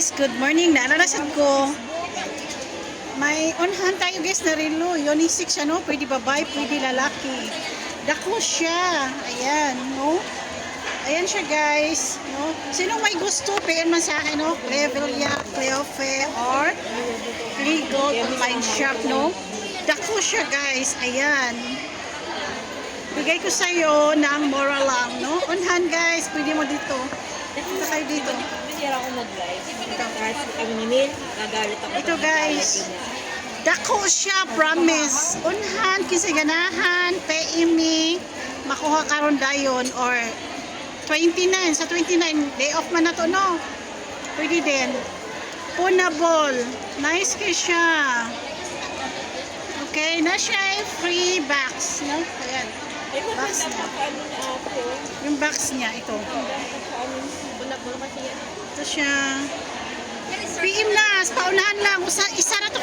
guys, good morning. Naalalasan ko. May onhan tayo guys na relo. Unisex siya, no? Pwede babae, pwede lalaki. Dako siya. Ayan, no? Ayan siya guys, no? Sinong may gusto, PM man sa akin, no? Clevelia, Cleofe, or Legal Online Shop, no? Dako siya guys. Ayan. Bigay ko sa'yo ng mura lang, no? Onhan guys, pwede mo dito. Punta kayo dito. Hindi ako mag-live. Kasi kami ni Neil, nagalit ako. Ito guys, dako siya, promise. Unhan, kisay ganahan, PME, makuha karon dayon or 29, sa 29, day off man na to, no? Pwede din. Punable. Nice kay siya. Okay, na siya free box, no? Ayan. Box niya. Yung box niya, ito. Ito siya. PM na, paunahan lang. Isa na to